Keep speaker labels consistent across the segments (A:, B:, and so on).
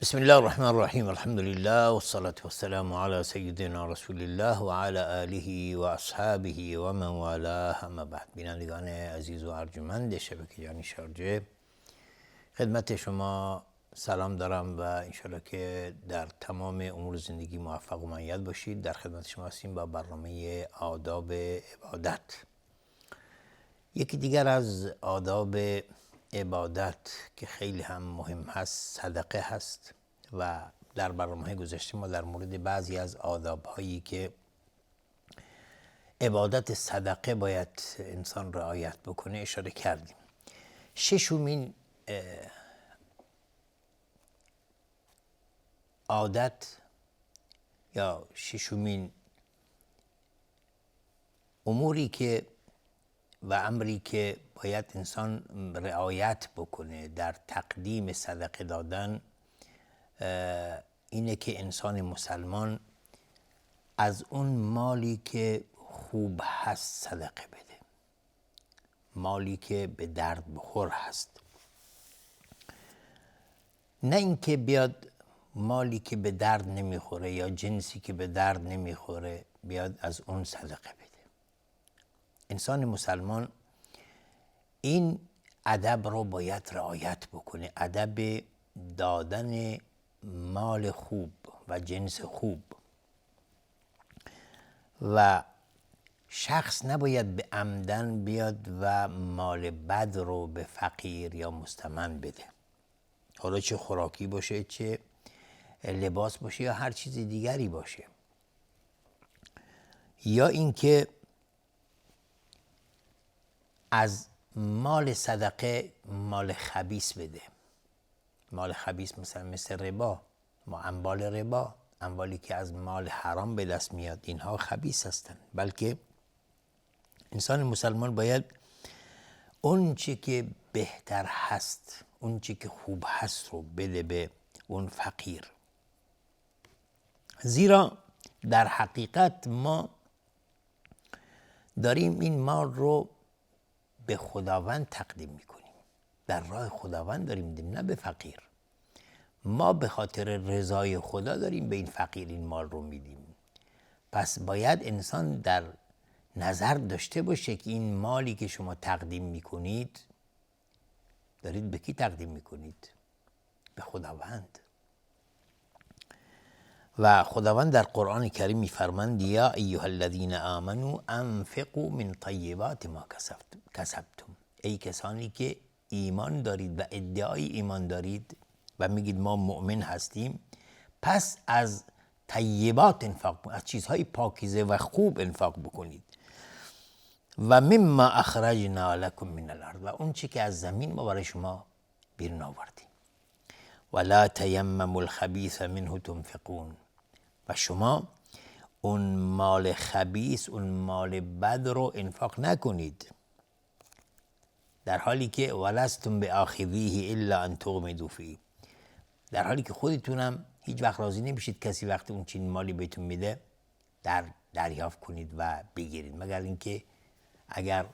A: بسم الله الرحمن الرحیم. الحمد لله و الصلاة والسلام علی سیدنا رسول الله و علی آله و اصحابه و من والاه. اما بعد، بینندگان عزیز و ارجمند شبکه جهانی شارجه، خدمت شما سلام دارم و انشالله که در تمام امور زندگی موفق و مؤید باشید. در خدمت شما هستیم با برنامه آداب عبادت. یکی دیگر از آداب عبادت که خیلی هم مهم هست صدقه هست و در برنامه گذشته ما در مورد بعضی از آداب هایی که عبادت صدقه باید انسان رعایت بکنه اشاره کردیم. ششمین عادت یا ششمین اموری که و امری که باید انسان رعایت بکنه در تقدیم صدقه دادن اینه که انسان مسلمان از اون مالی که خوب هست صدقه بده، مالی که به درد بخور هست، نه اینکه بیاد مالی که به درد نمیخوره یا جنسی که به درد نمیخوره بیاد از اون صدقه بده. انسان مسلمان این ادب رو باید رعایت بکنه، ادب دادن مال خوب و جنس خوب، و شخص نباید به عمدن بیاد و مال بد رو به فقیر یا مستمن بده، حالا چه خوراکی باشه، چه لباس باشه یا هر چیز دیگری باشه، یا اینکه از مال صدقه مال خبیث بده. مال خبیث مثل ربا، ما اموال ربا، اموالی که از مال حرام به دست میاد، اینها خبیث هستند. بلکه انسان مسلمان باید اون چی که بهتر هست، اون چی که خوب هست رو بده به اون فقیر. زیرا در حقیقت ما داریم این مال رو به خداوند تقدیم میکنیم، در راه خداوند داریم میدیم، نه به فقیر. ما به خاطر رضای خدا داریم به این فقیر این مال رو میدیم. پس باید انسان در نظر داشته باشه که این مالی که شما تقدیم میکنید دارید به کی تقدیم میکنید؟ به خداوند. و خداوند در قرآن کریم میفرماند یا ایها الذین آمنوا انفقوا من طیبات ما کسبتم. ای کسانی که ایمان دارید و ادعای ایمان دارید و میگید ما مؤمن هستیم، پس از طیبات انفاق بکنید، از چیزهای پاکیزه و خوب انفاق بکنید. و مما اخرجنا لکم من الارض، و اون چی که از زمین ما برای شما بیرون آوردیم. ولا تیمموا الخبیث منه تنفقون، و شما اون مال خبیث، اون مال بد رو انفاق نکنید، در حالی که ولستم بآخذیه الا ان تغمضوا فیه، در حالی که خودتونم هیچ وقت راضی نمیشید کسی وقتی اون چین مالی بهتون میده دریافت کنید و بگیرید، مگر اینکه اگر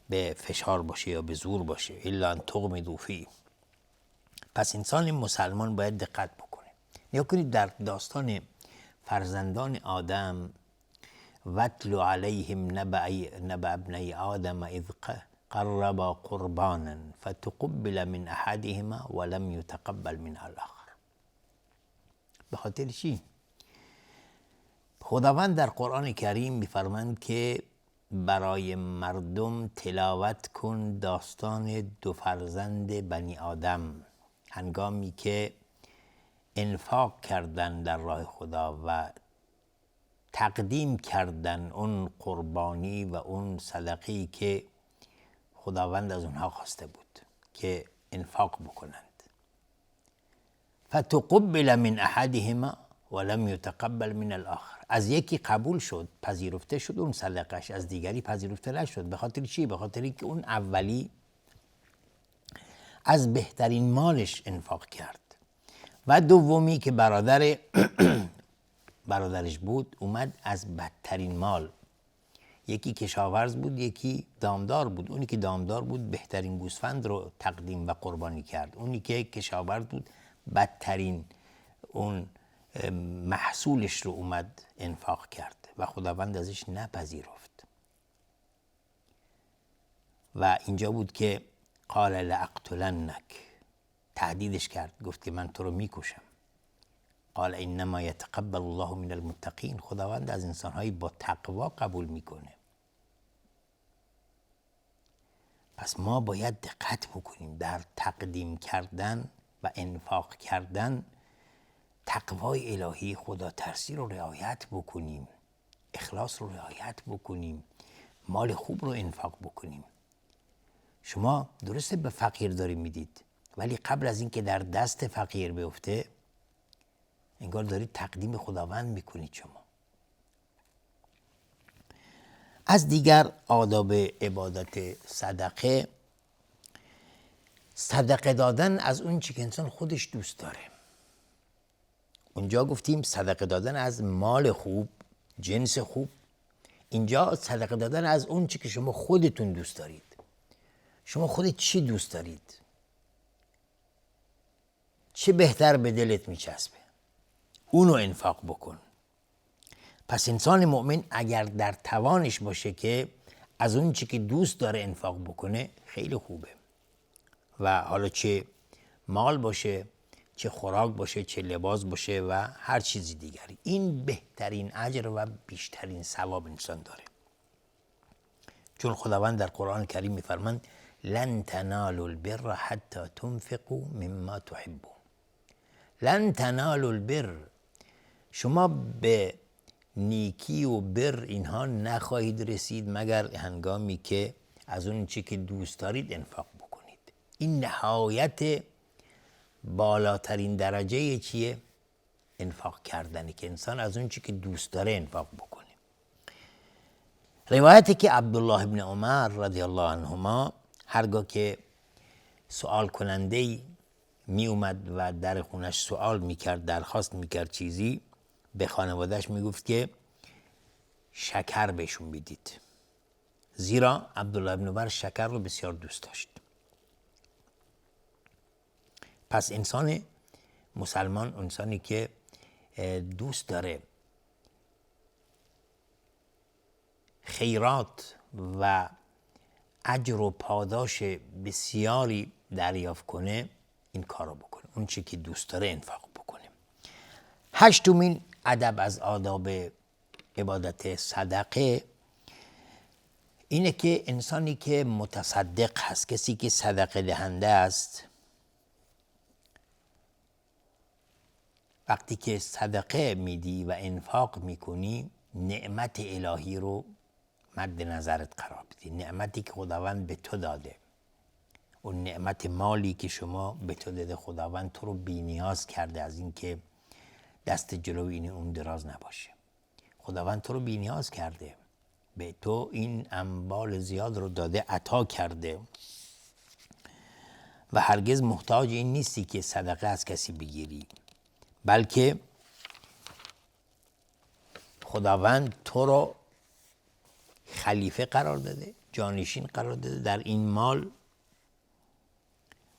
A: به فشار باشه یا به زور باشه. الا ان تغمضوا فیه. پس انسان مسلمان باید دقت بکنه. نگاه کنید در داستان فرزندان آدم، واتل علیهم نبأ ابنی آدم اذ قربا قربانا فتقبل من احدهما ولم یتقبل من الاخر. به خاطر چی؟ خداوند در قرآن کریم میفرماند که برای مردم تلاوت کن داستان دو فرزند بنی آدم هنگامی که انفاق کردن در راه خدا و تقدیم کردن اون قربانی و اون صدقی که خداوند از اونها خواسته بود که انفاق بکنند. فتقبل من احدهما ولم یتقبل من الاخر، از یکی قبول شد، پذیرفته شد اون صدقش، از دیگری پذیرفته نشد. به خاطر چی؟ به خاطر اینکه اون اولی از بهترین مالش انفاق کرد و دومی که برادرش بود اومد از بدترین مال. یکی کشاورز بود، یکی دامدار بود. اونی که دامدار بود بهترین گوسفند رو تقدیم و قربانی کرد، اونی که کشاورز بود بدترین اون محصولش رو اومد انفاق کرد و خداوند ازش نپذیرفت. و اینجا بود که قال لاقتلنک، تهدیدش کرد، گفت که من تو رو میکشم. قال انما یتقبل الله من المتقین، خداوند از انسانهایی با تقوا قبول میکنه. پس ما باید دقت بکنیم در تقدیم کردن و انفاق کردن، تقوای الهی، خدا ترسی رو رعایت بکنیم، اخلاص رو رعایت بکنیم، مال خوب رو انفاق بکنیم. شما درسته به فقیر داری میدید، ولی قبل از اینکه در دست فقیر بیفته انگار دارید تقدیم خداوند میکنید. شما از دیگر آداب عبادت صدقه دادن از اون چی که انسان خودش دوست داره. اونجا گفتیم صدقه دادن از مال خوب، جنس خوب. اینجا صدقه دادن از اون چی که شما خودتون دوست دارید. شما خودت چی دوست دارید؟ چه بهتر به دلت میچسبه؟ اونو انفاق بکن. پس انسان مؤمن اگر در توانش باشه که از اون چی که دوست داره انفاق بکنه، خیلی خوبه. و حالا چه مال باشه، چه خوراک باشه، چه لباس باشه و هر چیزی دیگری، این بهترین اجر و بیشترین ثواب انسان داره. چون خداوند در قرآن کریم میفرماند لن تنالوا البر حتی تنفقوا مما تحبون. لن تنالوا البر، شما به نیکی و بر اینها نخواهید رسید مگر هنگامی که از اون چی که دوست دارید انفاق بکنید. این نهایت بالاترین درجه چیه؟ انفاق کردنه، که انسان از اون چی که دوست داره انفاق بکنه. روایتی که عبدالله ابن عمر رضی الله عنهما هرگاه که سوال کننده می اومد و در خونش سوال میکرد، درخواست میکرد چیزی، به خانوادهش میگفت که شکر بهشون بدید، زیرا عبدالله ابن عمر شکر رو بسیار دوست داشت. پس انسان مسلمان، انسانی که دوست داره خیرات و اجر و پاداش بسیاری دریافت کنه، این کارو بکنه، اون چی که دوست داره انفاق بکنه. هشتمین ادب از آداب عبادت صدقه اینه که انسانی که متصدق هست، کسی که صدقه دهنده است، وقتی که صدقه میدی و انفاق میکنی، نعمت الهی رو مد نظرت قرار بدی. نعمتی که خداوند به تو داده، اون نعمت مالی که شما به تو داده، خداوند تو رو بی نیاز کرده از اینکه دست جلوی این اون دراز نباشه. خداوند تو رو بی نیاز کرده، به تو این اموال زیاد رو داده، عطا کرده و هرگز محتاج این نیستی که صدقه از کسی بگیری، بلکه خداوند تو رو خلیفه قرار داده، جانشین قرار داده در این مال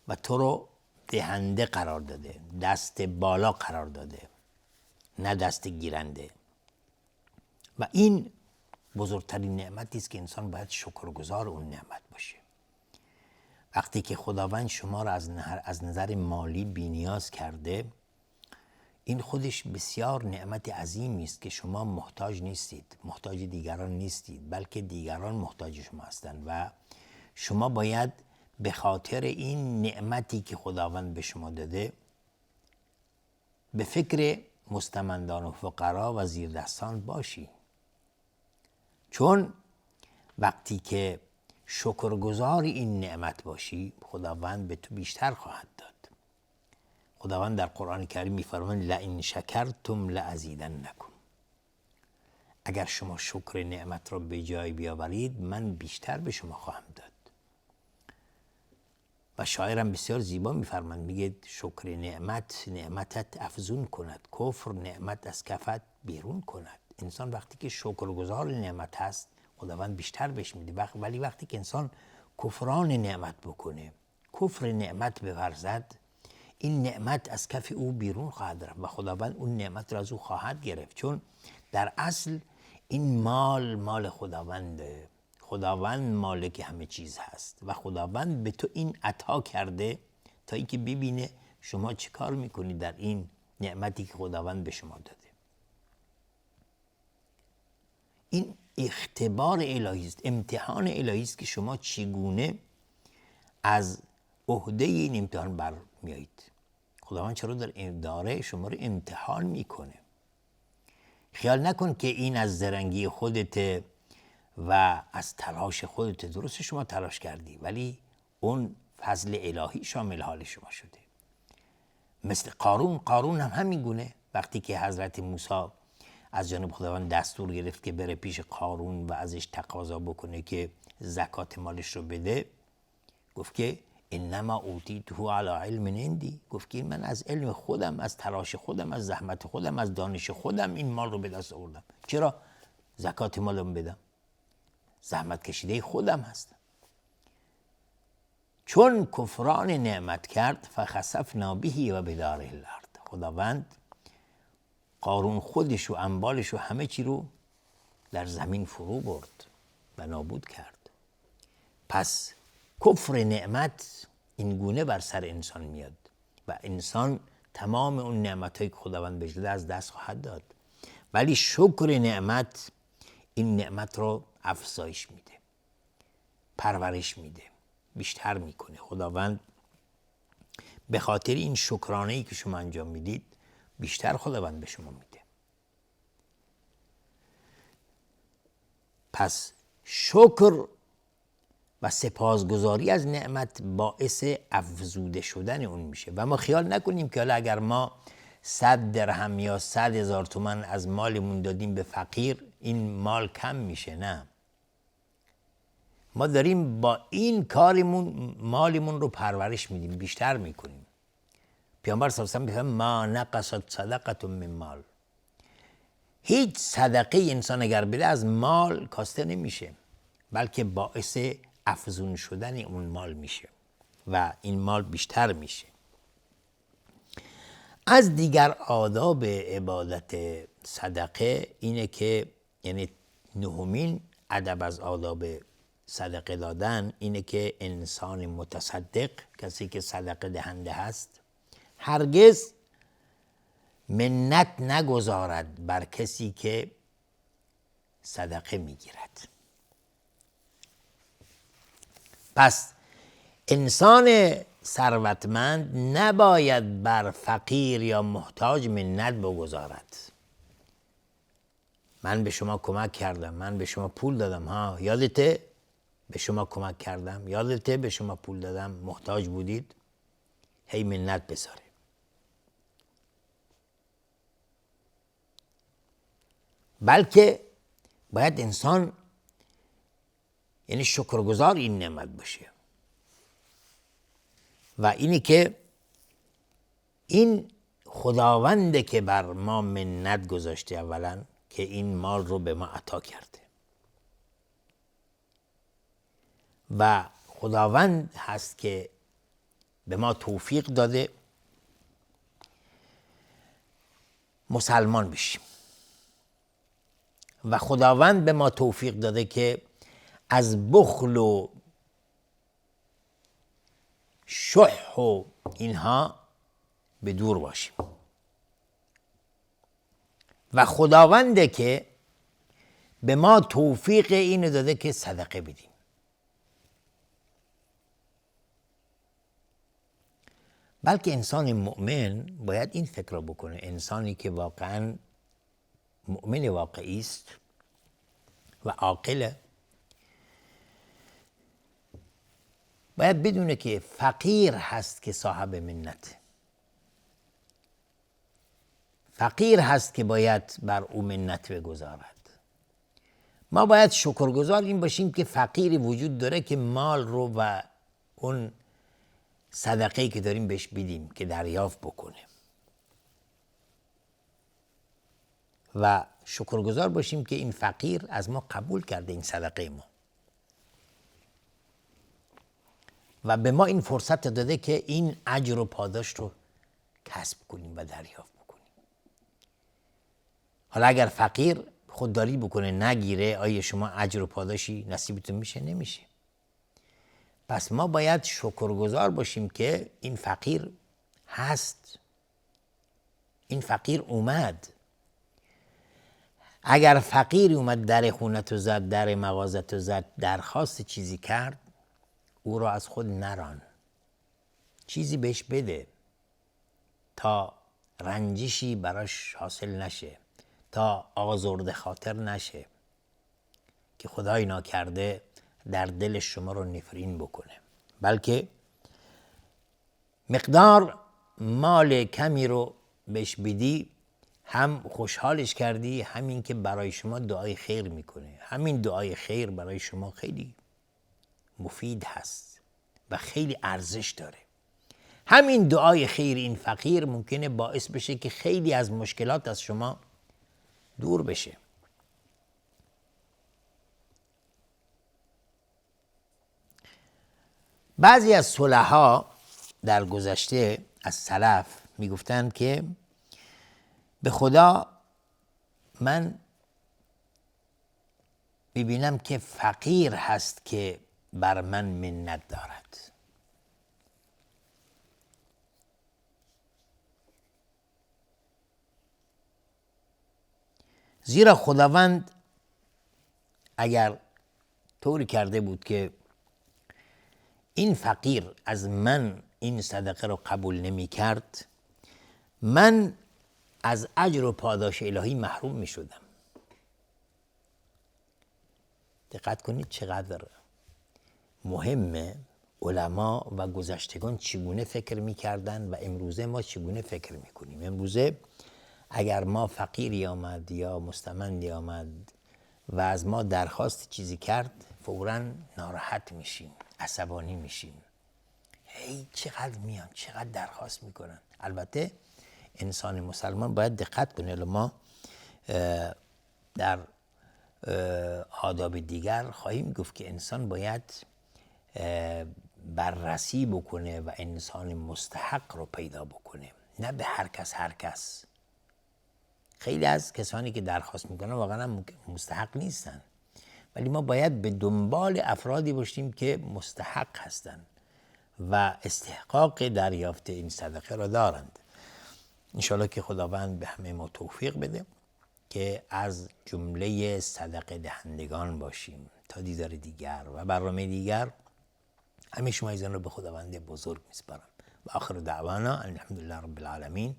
A: و تو رو دهنده قرار داده، دست بالا قرار داده، نه دست گیرنده. و این بزرگترین نعمتی است که انسان باید شکرگزار اون نعمت باشه. وقتی که خداوند شما را از نظر مالی بی‌نیاز کرده، این خودش بسیار نعمت عظیمی است که شما محتاج نیستید، محتاج دیگران نیستید، بلکه دیگران محتاج شما هستند و شما باید به خاطر این نعمتی که خداوند به شما داده به فکر مستمندان و فقرا و زیردستان باشی. چون وقتی که شکرگزار این نعمت باشی، خداوند به تو بیشتر خواهد داد. خداوند در قرآن کریم می‌فرماید لئن شکرتم لازیدنکم. اگر شما شکر نعمت را به جای بیاورید، من بیشتر به شما خواهم داد. و شاعرم بسیار زیبا می‌فرماید، میگه شکر نعمتت افزون کند، کفر نعمت از کفت بیرون کند. انسان وقتی که شکرگزار نعمت هست، خداوند بیشتر بهش میده. ولی وقتی که انسان کفران نعمت بکنه، کفر نعمت بورزد، این نعمت از کف او بیرون خواهد رفت و خداوند اون نعمت را از او خواهد گرفت، چون در اصل این مال خداونده. خداوند مالک همه چیز هست و خداوند به تو این عطا کرده تا اینکه ببینه شما چه کار میکنید در این نعمتی که خداوند به شما داده. این اختبار الهی است، امتحان الهی است که شما چگونه از عهده این امتحان برمیایید. خداوند چرا داره شما رو امتحان میکنه؟ خیال نکن که این از زرنگی خودته و از تلاش خودته. درست شما تلاش کردی ولی اون فضل الهی شامل حال شما شده. مثل قارون هم همین گونه. وقتی که حضرت موسی از جانب خداوند دستور گرفت که بره پیش قارون و ازش تقاضا بکنه که زکات مالش رو بده، گفت که انما اوتیته علی علم عندی، گفت که من از علم خودم، از تلاش خودم، از زحمت خودم، از دانش خودم این مال رو به دست آوردم. چرا زکات مالم بدم؟ زحمت کشیده خودم هستم. چون کفران نعمت کرد فخسفنا به و بداره الارض. خداوند قارون خودش و اموالش و همه چی رو در زمین فرو برد و نابود کرد. پس کفر نعمت این گونه بر سر انسان میاد و انسان تمام اون نعمتایی که خداوند بهش داده از دست خواهد داد. ولی شکر نعمت این نعمت رو افزایش میده، پرورش میده، بیشتر میکنه. خداوند به خاطر این شکرانه‌ای که شما انجام میدید بیشتر خداوند به شما میده. پس شکر و سپاسگزاری از نعمت باعث افزوده شدن اون میشه و ما خیال نکنیم که حالا اگر ما 100 درهم یا 100,000 تومان از مالمون دادیم به فقیر این مال کم میشه. نه، ما داریم با این کارمون مالمون رو پرورش میدیم، بیشتر میکنیم. پیامبر صلی الله علیه و آله میگه ما نقصت صدقه من مال. هیچ صدقه انسان اگر بده از مال کاسته نمیشه، بلکه باعث افزون شدن اون مال میشه و این مال بیشتر میشه. از دیگر آداب عبادت صدقه اینه که، یعنی نهمین ادب از آداب صدقه دادن اینه که انسان متصدق، کسی که صدقه دهنده هست، هرگز منت نگذارد بر کسی که صدقه میگیرد. پس انسان ثروتمند نباید بر فقیر یا محتاج منت بگذارد. من به شما کمک کردم، من به شما پول دادم، ها یادته به شما کمک کردم، یادته به شما پول دادم، محتاج بودید. هی منت بذاره. بلکه باید انسان یعنی شکرگزار این نعمت باشه و اینی که این خداونده که بر ما منت گذاشته، اولا که این مال رو به ما عطا کرده و خداوند هست که به ما توفیق داده مسلمان بشیم و خداوند به ما توفیق داده که از بخل و شح و اینها به دور باشیم و خداونده که به ما توفیق اینو داده که صدقه بدیم. بلکه انسان مؤمن باید این فکر رو بکنه، انسانی که واقعا مؤمن واقعی است و عاقله باید بدونه که فقیر هست که صاحب منت، فقیر هست که باید بر او منت بگذارد. ما باید شکرگزار این باشیم که فقیری وجود داره که مال رو و اون صدقه‌ای که داریم بهش بدیم که دریافت بکنه و شکرگزار باشیم که این فقیر از ما قبول کرده این صدقه ما و به ما این فرصت داده که این اجر و پاداش رو کسب کنیم و دریافت بکنیم. حالا اگر فقیر خودداری بکنه نگیره، آیا شما اجر و پاداشی نصیبتون میشه؟ نمیشه. پس ما باید شکرگزار باشیم که این فقیر هست، این فقیر اومد. اگر فقیری اومد در خونت زد، در مغازت زد، درخواست چیزی کرد، او را از خود نران، چیزی بهش بده تا رنجشی براش حاصل نشه، تا آزرده خاطر نشه که خدای ناکرده در دل شما رو نفرین بکنه. بلکه مقدار مال کمی رو بهش بدی، هم خوشحالش کردی، همین که برای شما دعای خیر میکنه. همین دعای خیر برای شما خیلی مفید هست و خیلی ارزش داره. همین دعای خیر این فقیر ممکنه باعث بشه که خیلی از مشکلات از شما دور بشه. بعضی از صلحا در گذشته از سلف میگفتند که به خدا من میبینم که فقیر هست که بر من منت دارد. زیرا خداوند اگر طوری کرده بود که این فقیر از من این صدقه رو قبول نمی کرد، من از اجر و پاداش الهی محروم می شدم. دقت کنید چقدر مهمه علما و گذشتگان چگونه فکر می کردن و امروزه ما چگونه فکر می کنیم. امروزه اگر ما فقیری آمد یا مستمندی آمد و از ما درخواست چیزی کرد، فوراً ناراحت میشیم، عصبانی میشیم. هی چقدر میان، چقدر درخواست میکنن. البته انسان مسلمان باید دقت کنه. ما در آداب دیگر خواهیم گفت که انسان باید بررسی بکنه و انسان مستحق رو پیدا بکنه، نه به هر کس. خیلی از کسانی که درخواست میکنن واقعا مستحق نیستن، ولی ما باید به دنبال افرادی باشیم که مستحق هستند و استحقاق دریافت این صدقه را دارند. انشاءالله که خداوند به همه ما توفیق بده که از جمله صدقه دهندگان باشیم. تا دیدار دیگر و برنامه دیگر همه شما ایزان رو به خداوند بزرگ میسپارم و آخر دعوانا الحمدلله رب العالمین و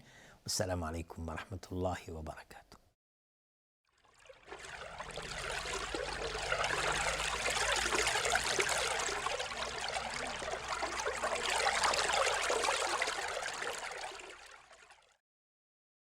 A: السلام علیکم و رحمت الله و برکاته.